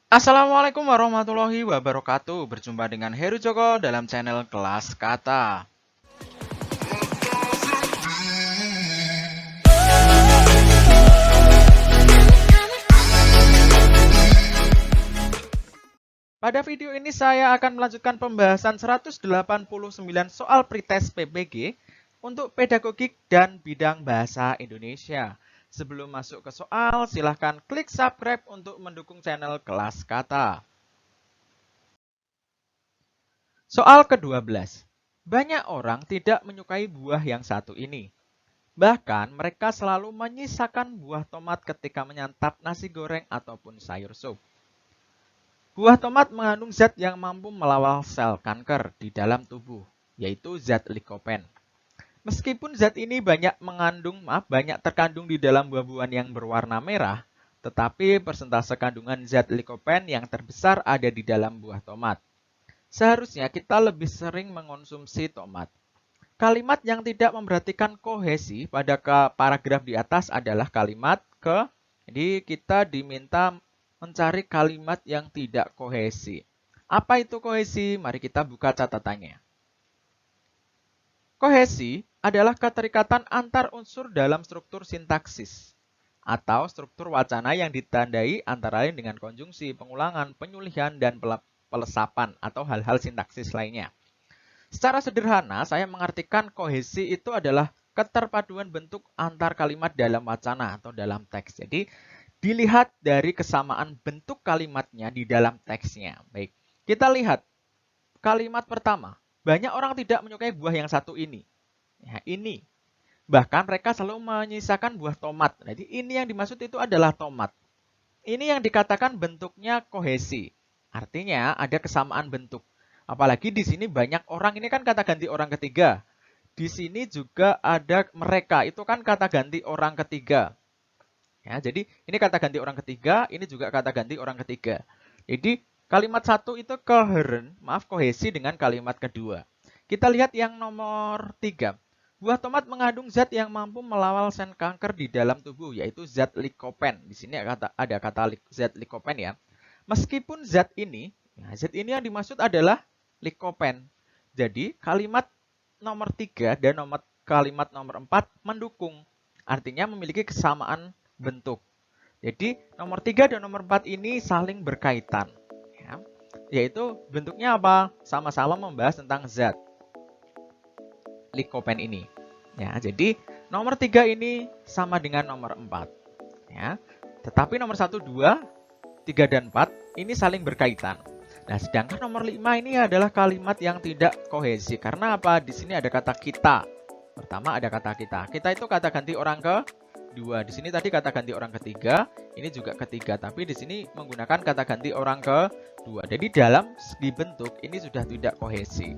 Assalamualaikum warahmatullahi wabarakatuh. Berjumpa dengan Heru Joko dalam channel Kelas Kata. Pada video ini saya akan melanjutkan pembahasan 189 soal pretest PPG untuk pedagogik dan bidang bahasa Indonesia. Sebelum masuk ke soal, silahkan klik subscribe untuk mendukung channel Kelas Kata. Soal ke-12. Banyak orang tidak menyukai buah yang satu ini. Bahkan mereka selalu menyisakan buah tomat ketika menyantap nasi goreng ataupun sayur sup. Buah tomat mengandung zat yang mampu melawan sel kanker di dalam tubuh, yaitu zat likopen. Meskipun zat ini banyak terkandung di dalam buah-buahan yang berwarna merah, tetapi persentase kandungan zat likopen yang terbesar ada di dalam buah tomat. Seharusnya kita lebih sering mengonsumsi tomat. Kalimat yang tidak memperhatikan kohesi pada paragraf di atas adalah kalimat ke. Jadi kita diminta mencari kalimat yang tidak kohesi. Apa itu kohesi? Mari kita buka catatannya. Kohesi adalah keterikatan antar unsur dalam struktur sintaksis atau struktur wacana yang ditandai antara lain dengan konjungsi, pengulangan, penyulihan, dan pelesapan atau hal-hal sintaksis lainnya. Secara sederhana, saya mengartikan kohesi itu adalah keterpaduan bentuk antar kalimat dalam wacana atau dalam teks. Jadi, dilihat dari kesamaan bentuk kalimatnya di dalam teksnya. Baik, kita lihat kalimat pertama. Banyak orang tidak menyukai buah yang satu ini. Ya, ini. Bahkan mereka selalu menyisakan buah tomat. Jadi ini yang dimaksud itu adalah tomat. Ini yang dikatakan bentuknya kohesi. Artinya ada kesamaan bentuk. Apalagi di sini banyak orang, ini kan kata ganti orang ketiga. Di sini juga ada mereka, itu kan kata ganti orang ketiga. Ya, jadi ini kata ganti orang ketiga, ini juga kata ganti orang ketiga. Jadi kalimat satu itu kohesi dengan kalimat kedua. Kita lihat yang nomor 3. Buah tomat mengandung zat yang mampu melawan sel kanker di dalam tubuh, yaitu zat likopen. Di sini ada kata zat likopen ya. Meskipun zat ini yang dimaksud adalah likopen. Jadi kalimat nomor 3 dan kalimat nomor 4 mendukung. Artinya memiliki kesamaan bentuk. Jadi nomor 3 dan nomor 4 ini saling berkaitan. Ya. Yaitu bentuknya apa? Sama-sama membahas tentang zat likopen ini. Ya, jadi nomor 3 ini sama dengan nomor 4. Ya. Tetapi nomor 1, 2, 3, dan 4 ini saling berkaitan. Nah, sedangkan nomor 5 ini adalah kalimat yang tidak kohesi. Karena apa? Di sini ada kata kita. Pertama ada kata kita. Kita itu kata ganti orang kedua. Di sini tadi kata ganti orang ketiga, ini juga ketiga. Tapi di sini menggunakan kata ganti orang kedua. Jadi dalam segi bentuk ini sudah tidak kohesi.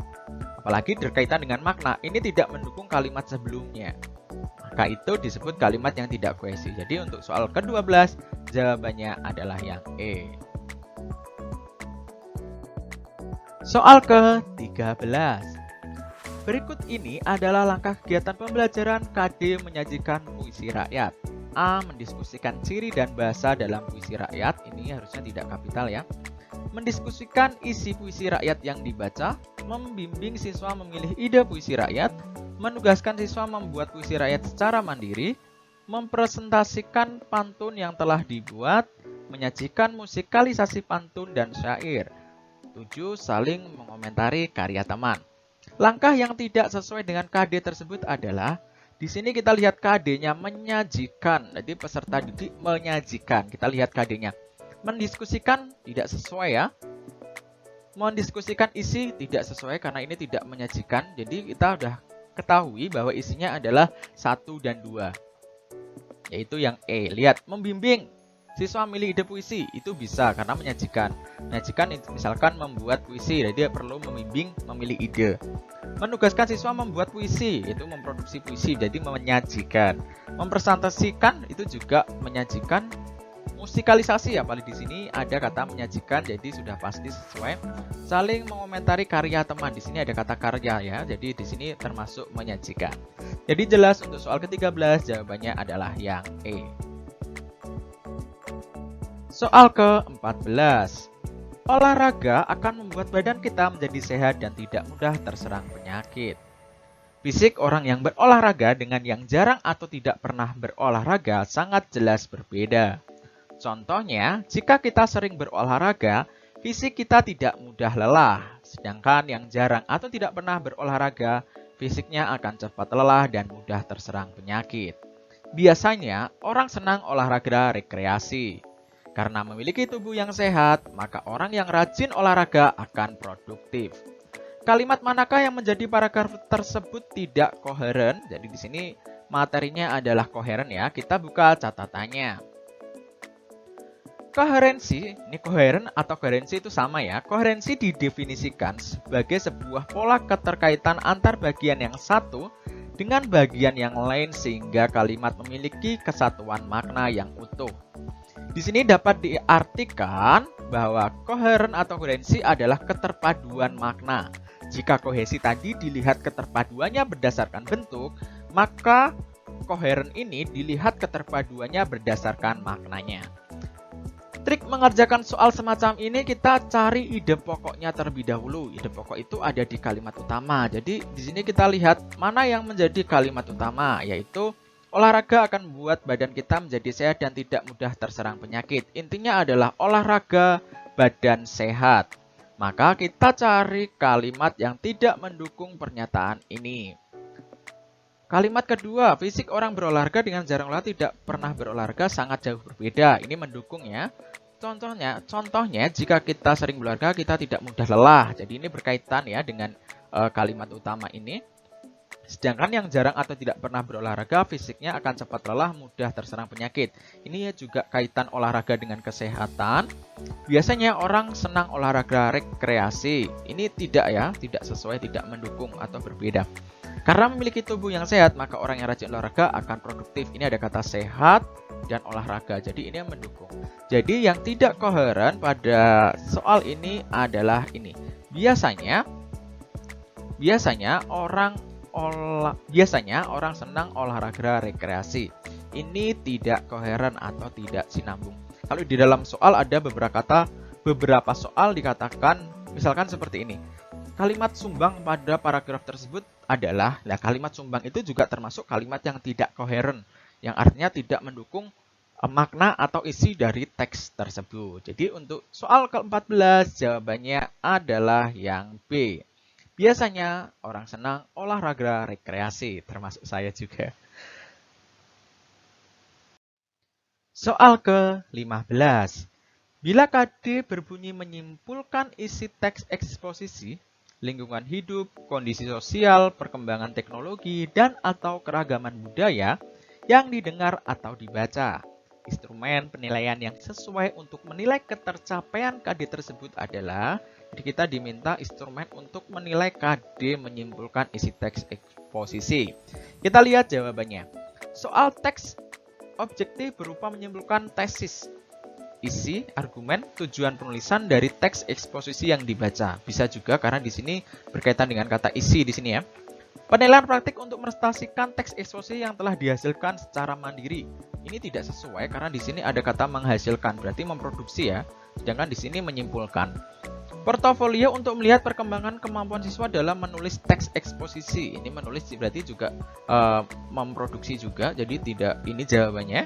Apalagi berkaitan dengan makna, ini tidak mendukung kalimat sebelumnya. Maka itu disebut kalimat yang tidak kohesi. Jadi untuk soal ke-12, jawabannya adalah yang E. Soal ke-13. Berikut ini adalah langkah kegiatan pembelajaran KD menyajikan puisi rakyat. A. Mendiskusikan ciri dan bahasa dalam puisi rakyat. Ini harusnya tidak kapital ya. Mendiskusikan isi puisi rakyat yang dibaca. Membimbing siswa memilih ide puisi rakyat. Menugaskan siswa membuat puisi rakyat secara mandiri. Mempresentasikan pantun yang telah dibuat. Menyajikan musikalisasi pantun dan syair. 7. Saling mengomentari karya teman. Langkah yang tidak sesuai dengan KD tersebut adalah di sini kita lihat KD-nya menyajikan. Jadi peserta didik menyajikan. Kita lihat KD-nya. Mendiskusikan tidak sesuai ya. Mendiskusikan isi tidak sesuai karena ini tidak menyajikan. Jadi kita sudah ketahui bahwa isinya adalah 1 dan 2. Yaitu yang E. Lihat, membimbing siswa milih ide puisi, itu bisa karena menyajikan. Menyajikan misalkan membuat puisi, jadi dia perlu membimbing memilih ide. Menugaskan siswa membuat puisi, itu memproduksi puisi, jadi menyajikan. Mempresentasikan itu juga menyajikan. Musikalisasi, apalagi di sini ada kata menyajikan, jadi sudah pasti sesuai. Saling mengomentari karya teman, di sini ada kata karya ya, jadi di sini termasuk menyajikan. Jadi jelas untuk soal ke-13 jawabannya adalah yang E. Soal ke-14. Olahraga akan membuat badan kita menjadi sehat dan tidak mudah terserang penyakit. Fisik orang yang berolahraga dengan yang jarang atau tidak pernah berolahraga sangat jelas berbeda. Contohnya, jika kita sering berolahraga, fisik kita tidak mudah lelah. Sedangkan yang jarang atau tidak pernah berolahraga, fisiknya akan cepat lelah dan mudah terserang penyakit. Biasanya, orang senang olahraga rekreasi. Karena memiliki tubuh yang sehat, maka orang yang rajin olahraga akan produktif. Kalimat manakah yang menjadi paragraf tersebut tidak koheren? Jadi di sini materinya adalah koheren ya. Kita buka catatannya. Koherensi, ini koheren atau koherensi itu sama ya. Koherensi didefinisikan sebagai sebuah pola keterkaitan antar bagian yang satu dengan bagian yang lain sehingga kalimat memiliki kesatuan makna yang utuh. Di sini dapat diartikan bahwa koheren atau koherensi adalah keterpaduan makna. Jika kohesi tadi dilihat keterpaduannya berdasarkan bentuk, maka koheren ini dilihat keterpaduannya berdasarkan maknanya. Trik mengerjakan soal semacam ini kita cari ide pokoknya terlebih dahulu. Ide pokok itu ada di kalimat utama. Jadi di sini kita lihat mana yang menjadi kalimat utama, yaitu olahraga akan membuat badan kita menjadi sehat dan tidak mudah terserang penyakit. Intinya adalah olahraga badan sehat. Maka kita cari kalimat yang tidak mendukung pernyataan ini. Kalimat kedua, fisik orang berolahraga dengan jarang olahraga tidak pernah berolahraga sangat jauh berbeda. Ini mendukung ya. Contohnya jika kita sering berolahraga kita tidak mudah lelah. Jadi ini berkaitan ya dengan kalimat utama ini. Sedangkan yang jarang atau tidak pernah berolahraga, fisiknya akan cepat lelah, mudah terserang penyakit. Ini juga kaitan olahraga dengan kesehatan. Biasanya orang senang olahraga rekreasi. Ini tidak sesuai, tidak mendukung atau berbeda. Karena memiliki tubuh yang sehat, maka orang yang rajin olahraga akan produktif. Ini ada kata sehat dan olahraga. Jadi ini yang mendukung. Jadi yang tidak koheren pada soal ini adalah ini. Biasanya orang senang olahraga rekreasi. Ini tidak koheren atau tidak sinambung. Kalau di dalam soal ada beberapa soal dikatakan misalkan seperti ini. Kalimat sumbang pada paragraf tersebut adalah, kalimat sumbang itu juga termasuk kalimat yang tidak koheren, yang artinya tidak mendukung makna atau isi dari teks tersebut. Jadi untuk soal ke-14 jawabannya adalah yang B. Biasanya orang senang olahraga rekreasi, termasuk saya juga. Soal ke-15. Bila KD berbunyi menyimpulkan isi teks eksposisi, lingkungan hidup, kondisi sosial, perkembangan teknologi, dan atau keragaman budaya yang didengar atau dibaca. Instrumen penilaian yang sesuai untuk menilai ketercapaian KD tersebut adalah, jadi kita diminta instrumen untuk menilai KD menyimpulkan isi teks eksposisi. Kita lihat jawabannya. Soal teks objektif berupa menyimpulkan tesis, isi, argumen, tujuan penulisan dari teks eksposisi yang dibaca. Bisa juga karena di sini berkaitan dengan kata isi di sini ya. Penilaian praktik untuk merestasikan teks eksposisi yang telah dihasilkan secara mandiri. Ini tidak sesuai karena di sini ada kata menghasilkan, berarti memproduksi ya. Sedangkan di sini menyimpulkan. Portofolio untuk melihat perkembangan kemampuan siswa dalam menulis teks eksposisi. Ini menulis berarti juga memproduksi juga. Jadi tidak, ini jawabannya.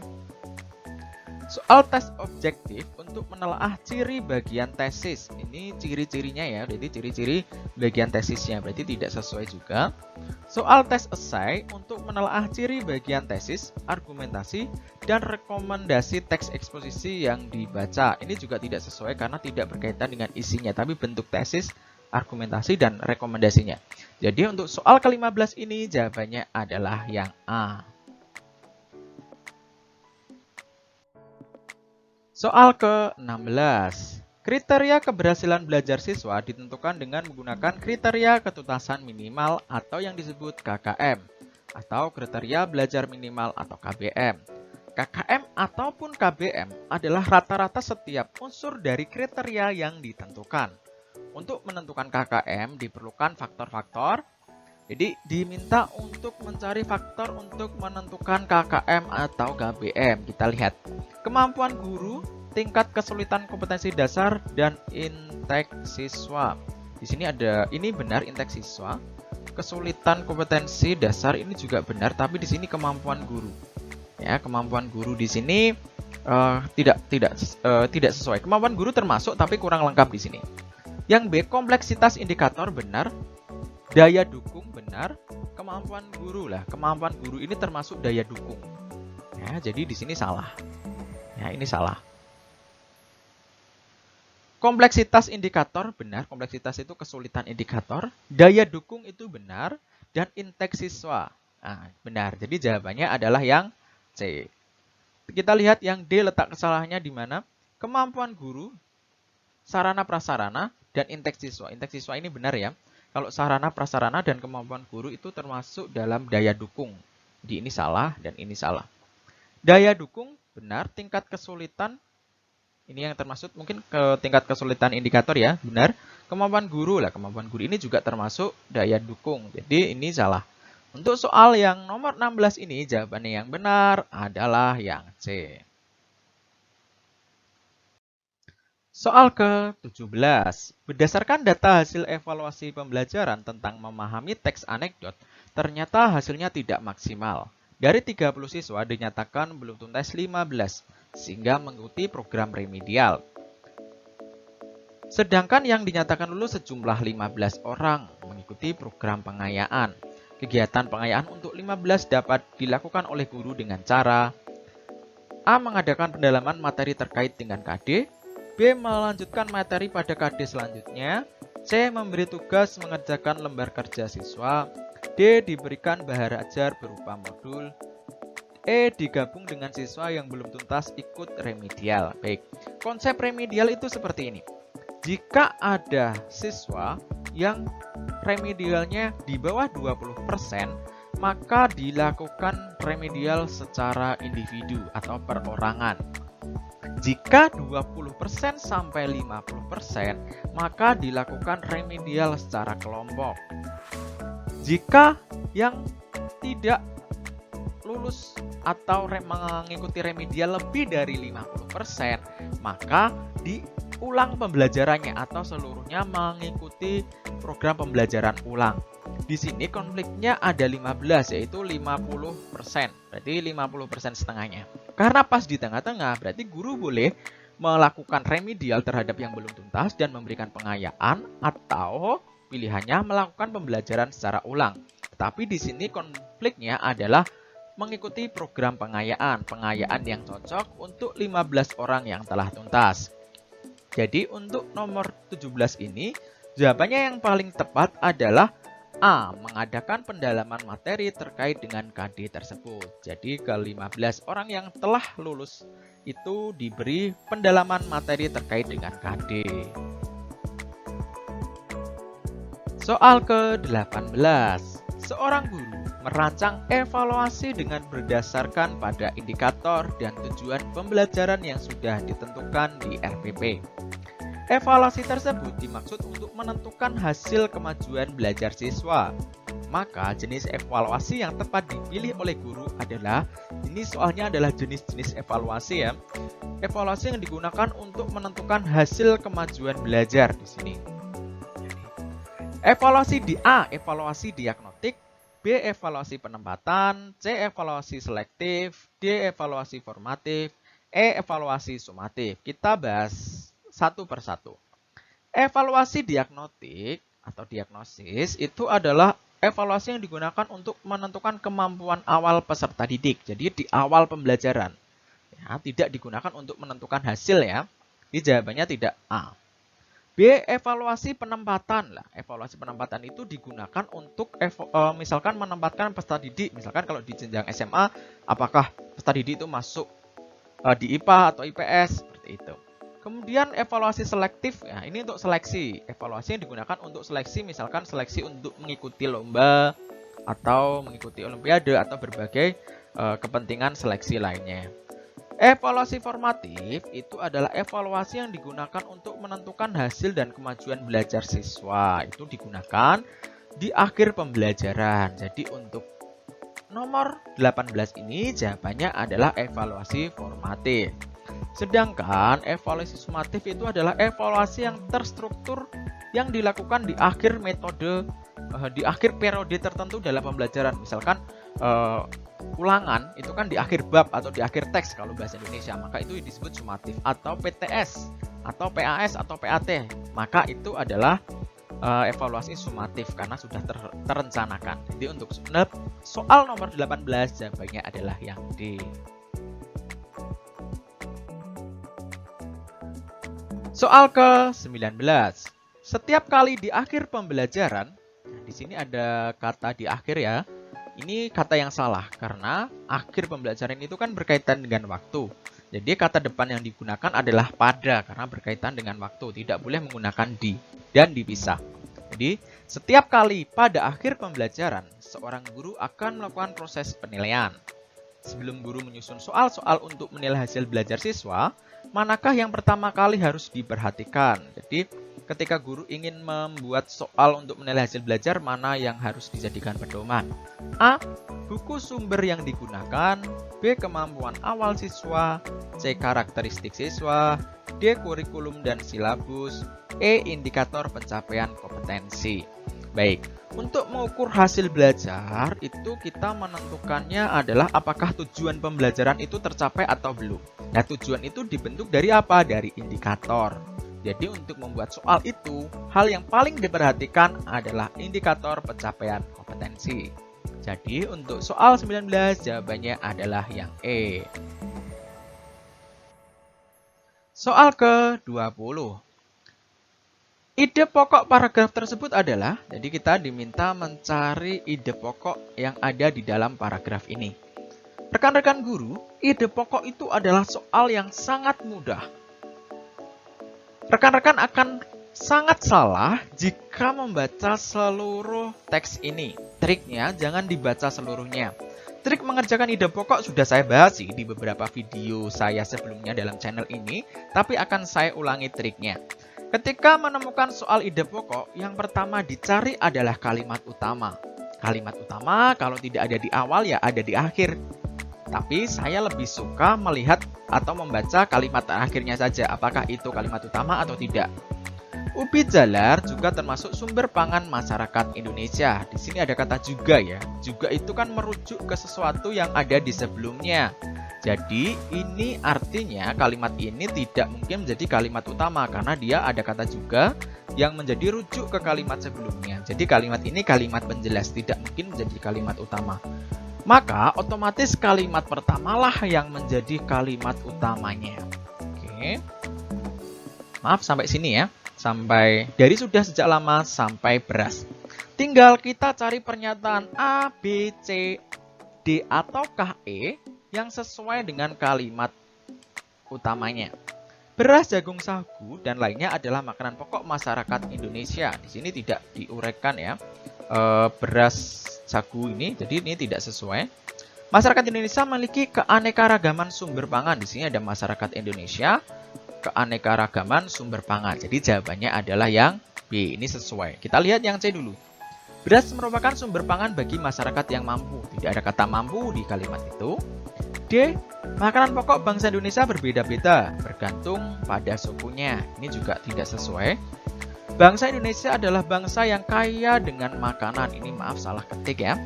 Soal tes objektif untuk menelaah ciri bagian tesis. Ini ciri-cirinya ya, jadi ciri-ciri bagian tesisnya, berarti tidak sesuai juga. Soal tes esai untuk menelaah ciri bagian tesis, argumentasi, dan rekomendasi teks eksposisi yang dibaca. Ini juga tidak sesuai karena tidak berkaitan dengan isinya, tapi bentuk tesis, argumentasi, dan rekomendasinya. Jadi untuk soal ke-15 ini jawabannya adalah yang A. Soal ke-16. Kriteria keberhasilan belajar siswa ditentukan dengan menggunakan kriteria ketuntasan minimal atau yang disebut KKM atau kriteria belajar minimal atau KBM. KKM ataupun KBM adalah rata-rata setiap unsur dari kriteria yang ditentukan. Untuk menentukan KKM diperlukan faktor-faktor. Jadi diminta untuk mencari faktor untuk menentukan KKM atau KBM. Kita lihat kemampuan guru, tingkat kesulitan kompetensi dasar dan intake siswa. Di sini ada, ini benar intake siswa. Kesulitan kompetensi dasar ini juga benar, tapi di sini kemampuan guru. Ya, kemampuan guru di sini tidak sesuai. Kemampuan guru termasuk tapi kurang lengkap di sini. Yang B, kompleksitas indikator benar. Daya dukung benar. Kemampuan guru lah. Kemampuan guru ini termasuk daya dukung. Ya, jadi di sini salah. Ya, ini salah. Kompleksitas indikator benar, kompleksitas itu kesulitan indikator, daya dukung itu benar, dan intake siswa. Nah, benar. Jadi jawabannya adalah yang C. Kita lihat yang D letak kesalahannya di mana? Kemampuan guru, sarana prasarana, dan intake siswa. Intake siswa ini benar ya. Kalau sarana prasarana dan kemampuan guru itu termasuk dalam daya dukung. Jadi ini salah dan ini salah. Daya dukung benar, tingkat kesulitan ini yang termasuk mungkin ke tingkat kesulitan indikator ya, benar. Kemampuan guru lah, kemampuan guru ini juga termasuk daya dukung. Jadi ini salah. Untuk soal yang nomor 16 ini jawabannya yang benar adalah yang C. Soal ke-17. Berdasarkan data hasil evaluasi pembelajaran tentang memahami teks anekdot, ternyata hasilnya tidak maksimal. Dari 30 siswa dinyatakan belum tuntas 15. Sehingga mengikuti program remedial. Sedangkan yang dinyatakan lulus sejumlah 15 orang mengikuti program pengayaan. Kegiatan pengayaan untuk 15 dapat dilakukan oleh guru dengan cara A. Mengadakan pendalaman materi terkait dengan KD, B. Melanjutkan materi pada KD selanjutnya, C. Memberi tugas mengerjakan lembar kerja siswa, D. Diberikan bahan ajar berupa modul, E. Digabung dengan siswa yang belum tuntas ikut remedial. Baik, konsep remedial itu seperti ini. Jika ada siswa yang remedialnya di bawah 20%, maka dilakukan remedial secara individu atau perorangan. Jika 20% sampai 50%, maka dilakukan remedial secara kelompok. Jika yang tidak lulus atau mengikuti remedial lebih dari 50%, maka diulang pembelajarannya atau seluruhnya mengikuti program pembelajaran ulang. Di sini konfliknya ada 15, yaitu 50%. Berarti 50% setengahnya. Karena pas di tengah-tengah, berarti guru boleh melakukan remedial terhadap yang belum tuntas dan memberikan pengayaan, atau pilihannya melakukan pembelajaran secara ulang. Tetapi di sini konfliknya adalah mengikuti program pengayaan yang cocok untuk 15 orang yang telah tuntas. Jadi untuk nomor 17 ini, jawabannya yang paling tepat adalah A. Mengadakan pendalaman materi terkait dengan KD tersebut. Jadi ke 15 orang yang telah lulus itu diberi pendalaman materi terkait dengan KD. Soal ke-18. Seorang guru merancang evaluasi dengan berdasarkan pada indikator dan tujuan pembelajaran yang sudah ditentukan di RPP. Evaluasi tersebut dimaksud untuk menentukan hasil kemajuan belajar siswa. Maka jenis evaluasi yang tepat dipilih oleh guru adalah, ini soalnya adalah jenis-jenis evaluasi ya. Evaluasi yang digunakan untuk menentukan hasil kemajuan belajar di sini. Evaluasi di A, evaluasi diagnostik, B. Evaluasi penempatan, C. Evaluasi selektif, D. Evaluasi formatif, E. Evaluasi sumatif. Kita bahas satu persatu. Evaluasi diagnostik atau diagnosis itu adalah evaluasi yang digunakan untuk menentukan kemampuan awal peserta didik. Jadi di awal pembelajaran. Ya, tidak digunakan untuk menentukan hasil ya. Ini jawabannya tidak A. B. Evaluasi penempatan lah. Evaluasi penempatan itu digunakan untuk misalkan menempatkan peserta didik. Misalkan kalau di jenjang SMA, apakah peserta didik itu masuk di IPA atau IPS seperti itu. Kemudian evaluasi selektif, ya ini untuk seleksi. Evaluasi yang digunakan untuk seleksi, misalkan seleksi untuk mengikuti lomba atau mengikuti olimpiade atau berbagai kepentingan seleksi lainnya. Evaluasi formatif itu adalah evaluasi yang digunakan untuk menentukan hasil dan kemajuan belajar siswa. Itu digunakan di akhir pembelajaran. Jadi untuk nomor 18 ini jawabannya adalah evaluasi formatif. Sedangkan evaluasi sumatif itu adalah evaluasi yang terstruktur yang dilakukan di akhir metode, di akhir periode tertentu dalam pembelajaran. Misalkan ulangan itu kan di akhir bab atau di akhir teks kalau bahasa Indonesia, maka itu disebut sumatif. Atau PTS atau PAS atau PAT, maka itu adalah evaluasi sumatif karena sudah terencanakan. Jadi untuk soal nomor 18 jawabannya adalah yang D. Soal ke-19. Setiap kali di akhir pembelajaran, di sini ada kata di akhir ya. Ini kata yang salah karena akhir pembelajaran itu kan berkaitan dengan waktu. Jadi kata depan yang digunakan adalah pada karena berkaitan dengan waktu. Tidak boleh menggunakan di dan dipisah. Jadi setiap kali pada akhir pembelajaran, seorang guru akan melakukan proses penilaian. Sebelum guru menyusun soal-soal untuk menilai hasil belajar siswa, manakah yang pertama kali harus diperhatikan? Jadi, ketika guru ingin membuat soal untuk menilai hasil belajar, mana yang harus dijadikan pedoman? A. Buku sumber yang digunakan. B. Kemampuan awal siswa. C. Karakteristik siswa. D. Kurikulum dan silabus. E. Indikator pencapaian kompetensi. Baik, untuk mengukur hasil belajar itu kita menentukannya adalah apakah tujuan pembelajaran itu tercapai atau belum. Nah, tujuan itu dibentuk dari apa? Dari indikator. Jadi untuk membuat soal itu, hal yang paling diperhatikan adalah indikator pencapaian kompetensi. Jadi untuk soal 19 jawabannya adalah yang E. Soal ke-20. Ide pokok paragraf tersebut adalah, jadi kita diminta mencari ide pokok yang ada di dalam paragraf ini. Rekan-rekan guru, ide pokok itu adalah soal yang sangat mudah. Rekan-rekan akan sangat salah jika membaca seluruh teks ini. Triknya jangan dibaca seluruhnya. Trik mengerjakan ide pokok sudah saya bahas di beberapa video saya sebelumnya dalam channel ini, tapi akan saya ulangi triknya. Ketika menemukan soal ide pokok, yang pertama dicari adalah kalimat utama. Kalimat utama kalau tidak ada di awal ya ada di akhir. Tapi saya lebih suka melihat atau membaca kalimat terakhirnya saja, apakah itu kalimat utama atau tidak. Ubi jalar juga termasuk sumber pangan masyarakat Indonesia. Di sini ada kata juga ya. Juga itu kan merujuk ke sesuatu yang ada di sebelumnya. Jadi ini artinya kalimat ini tidak mungkin menjadi kalimat utama karena dia ada kata juga yang menjadi rujuk ke kalimat sebelumnya. Jadi kalimat ini kalimat penjelas, tidak mungkin menjadi kalimat utama. Maka otomatis kalimat pertamalah yang menjadi kalimat utamanya. Oke. Maaf sampai sini ya. Sampai dari sudah sejak lama sampai beras. Tinggal kita cari pernyataan A, B, C, D ataukah E yang sesuai dengan kalimat utamanya. Beras, jagung, sagu, dan lainnya adalah makanan pokok masyarakat Indonesia. Di sini tidak diuraikan ya beras, sagu ini, jadi ini tidak sesuai. Masyarakat Indonesia memiliki keanekaragaman sumber pangan. Di sini ada masyarakat Indonesia, keanekaragaman sumber pangan. Jadi jawabannya adalah yang B. Ini sesuai. Kita lihat yang C dulu. Beras merupakan sumber pangan bagi masyarakat yang mampu. Tidak ada kata mampu di kalimat itu. D. Makanan pokok bangsa Indonesia berbeda-beda, bergantung pada sukunya. Ini juga tidak sesuai. Bangsa Indonesia adalah bangsa yang kaya dengan makanan. Ini maaf salah ketik ya.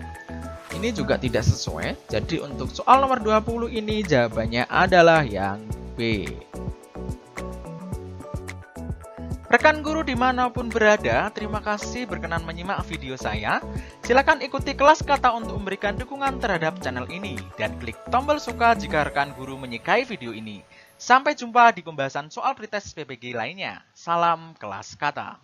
Ini juga tidak sesuai. Jadi untuk soal nomor 20 ini jawabannya adalah yang B. Rekan guru dimanapun berada, terima kasih berkenan menyimak video saya. Silakan ikuti kelas kata untuk memberikan dukungan terhadap channel ini. Dan klik tombol suka jika rekan guru menyukai video ini. Sampai jumpa di pembahasan soal pretest PPG lainnya. Salam kelas kata.